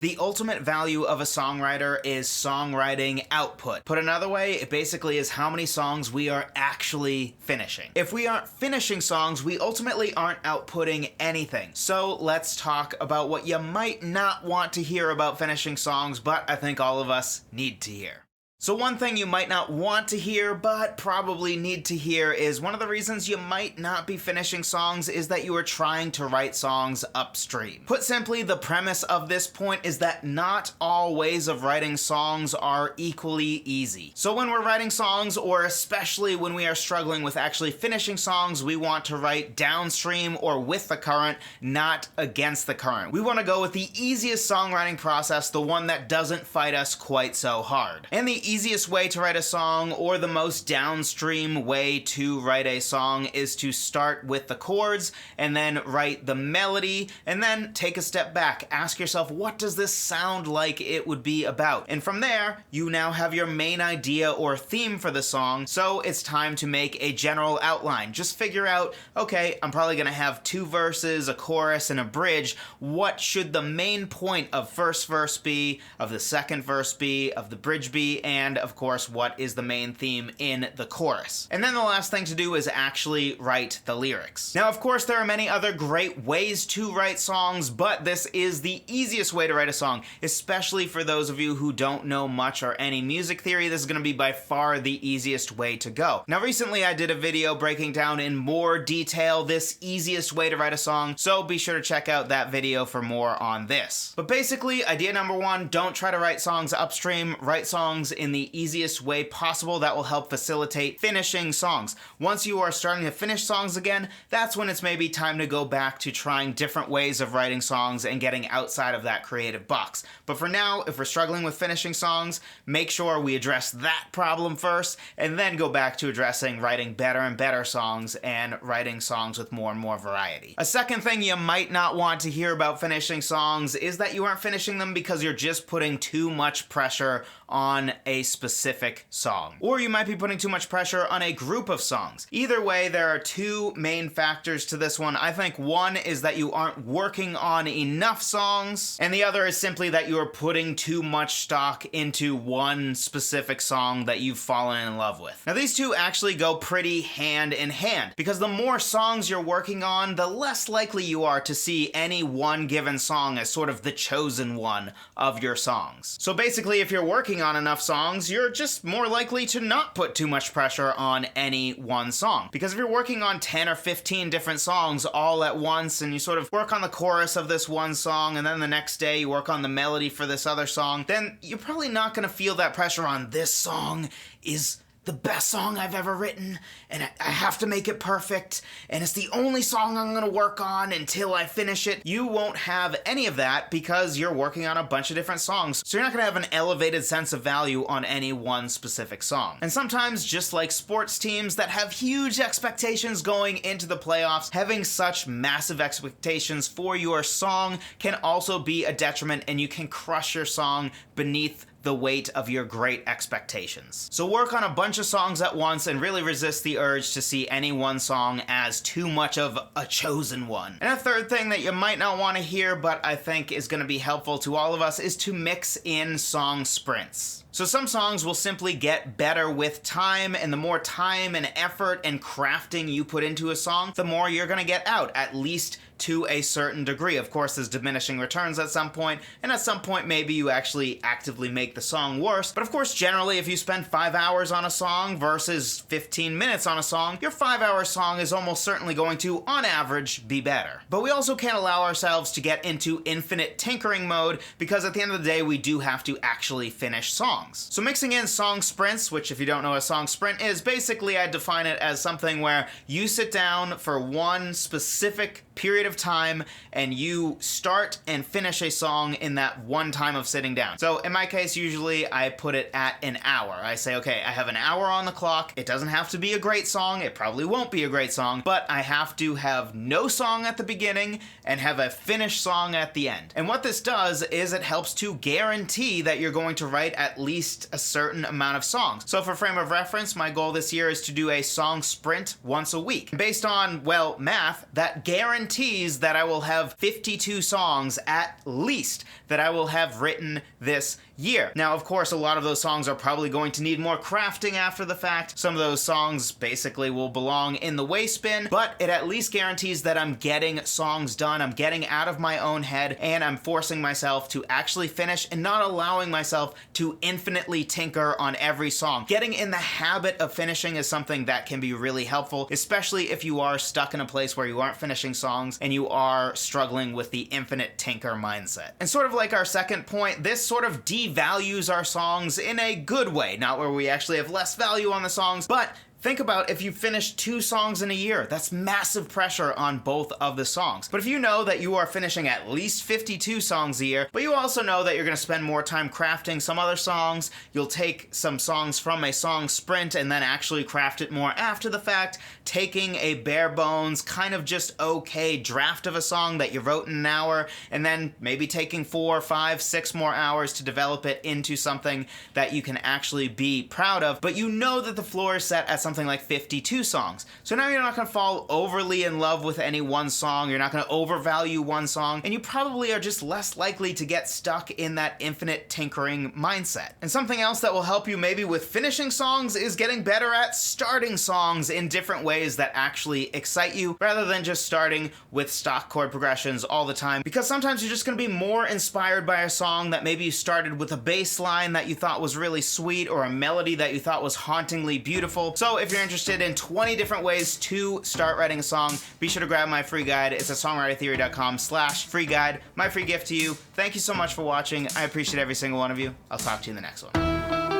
The ultimate value of a songwriter is songwriting output. Put another way, it basically is how many songs we are actually finishing. If we aren't finishing songs, we ultimately aren't outputting anything. So let's talk about what you might not want to hear about finishing songs, but I think all of us need to hear. So one thing you might not want to hear, but probably need to hear, is one of the reasons you might not be finishing songs is that you are trying to write songs upstream. Put simply, the premise of this point is that not all ways of writing songs are equally easy. So when we're writing songs, or especially when we are struggling with actually finishing songs, we want to write downstream or with the current, not against the current. We want to go with the easiest songwriting process, the one that doesn't fight us quite so hard. And the easiest way to write a song, or the most downstream way to write a song, is to start with the chords and then write the melody and then take a step back. Ask yourself, what does this sound like it would be about? And from there, you now have your main idea or theme for the song, so it's time to make a general outline. Just figure out, okay, I'm probably gonna have 2 verses, a chorus, and a bridge. What should the main point of first verse be, of the second verse be, of the bridge be, and of course, what is the main theme in the chorus? And then the last thing to do is actually write the lyrics. Now, of course, there are many other great ways to write songs, but this is the easiest way to write a song, especially for those of you who don't know much or any music theory. This is going to be by far the easiest way to go. Now, recently I did a video breaking down in more detail this easiest way to write a song, so be sure to check out that video for more on this. But basically, idea number 1, don't try to write songs upstream, write songs in the easiest way possible. That will help facilitate finishing songs. Once you are starting to finish songs again, that's when it's maybe time to go back to trying different ways of writing songs and getting outside of that creative box. But for now, if we're struggling with finishing songs, make sure we address that problem first, and then go back to addressing writing better and better songs and writing songs with more and more variety. A second thing you might not want to hear about finishing songs is that you aren't finishing them because you're just putting too much pressure on a specific song. Or you might be putting too much pressure on a group of songs. Either way, there are 2 main factors to this one. I think one is that you aren't working on enough songs, and the other is simply that you are putting too much stock into one specific song that you've fallen in love with. Now, these 2 actually go pretty hand in hand, because the more songs you're working on, the less likely you are to see any one given song as sort of the chosen one of your songs. So basically, if you're working on enough songs, you're just more likely to not put too much pressure on any one song. Because if you're working on 10 or 15 different songs all at once, and you sort of work on the chorus of this one song, and then the next day you work on the melody for this other song, then you're probably not going to feel that pressure on this song is the best song I've ever written, and I have to make it perfect, and it's the only song I'm gonna work on until I finish it. You won't have any of that because you're working on a bunch of different songs, so you're not gonna have an elevated sense of value on any one specific song. And sometimes, just like sports teams that have huge expectations going into the playoffs, having such massive expectations for your song can also be a detriment, and you can crush your song beneath the weight of your great expectations. So work on a bunch of songs at once and really resist the urge to see any one song as too much of a chosen one. And a third thing that you might not want to hear, but I think is going to be helpful to all of us, is to mix in song sprints. So some songs will simply get better with time, and the more time and effort and crafting you put into a song, the more you're gonna get out, at least to a certain degree. Of course, there's diminishing returns at some point, and at some point maybe you actually actively make the song worse. But of course, generally, if you spend 5 hours on a song versus 15 minutes on a song, your 5-hour song is almost certainly going to, on average, be better. But we also can't allow ourselves to get into infinite tinkering mode, because at the end of the day, we do have to actually finish songs. So mixing in song sprints, which if you don't know what a song sprint is, basically I define it as something where you sit down for one specific period of time and you start and finish a song in that one time of sitting down. So in my case, usually I put it at an hour. I say, okay, I have an hour on the clock. It doesn't have to be a great song. It probably won't be a great song, but I have to have no song at the beginning and have a finished song at the end. And what this does is it helps to guarantee that you're going to write at least a certain amount of songs. So for frame of reference, my goal this year is to do a song sprint once a week. Based on, well, math, that guarantees guarantees that I will have 52 songs at least that I will have written this year. Now, of course, a lot of those songs are probably going to need more crafting after the fact. Some of those songs basically will belong in the waste bin, but it at least guarantees that I'm getting songs done, I'm getting out of my own head, and I'm forcing myself to actually finish and not allowing myself to infinitely tinker on every song. Getting in the habit of finishing is something that can be really helpful, especially if you are stuck in a place where you aren't finishing songs and you are struggling with the infinite tinker mindset. And sort of like our second point, this sort of devalues our songs in a good way, not where we actually have less value on the songs, but think about if you finish 2 songs in a year. That's massive pressure on both of the songs. But if you know that you are finishing at least 52 songs a year, but you also know that you're going to spend more time crafting some other songs, you'll take some songs from a song sprint and then actually craft it more after the fact, taking a bare bones, kind of just okay draft of a song that you wrote in an hour, and then maybe taking 4, 5, 6 more hours to develop it into something that you can actually be proud of. But you know that the floor is set at something like 52 songs. So now you're not going to fall overly in love with any one song, you're not going to overvalue one song, and you probably are just less likely to get stuck in that infinite tinkering mindset. And something else that will help you maybe with finishing songs is getting better at starting songs in different ways that actually excite you, rather than just starting with stock chord progressions all the time, because sometimes you're just going to be more inspired by a song that maybe you started with a bass line that you thought was really sweet or a melody that you thought was hauntingly beautiful. So if you're interested in 20 different ways to start writing a song, be sure to grab my free guide. It's at songwritertheory.com/free guide. My free gift to you. Thank you so much for watching. I appreciate every single one of you. I'll talk to you in the next one.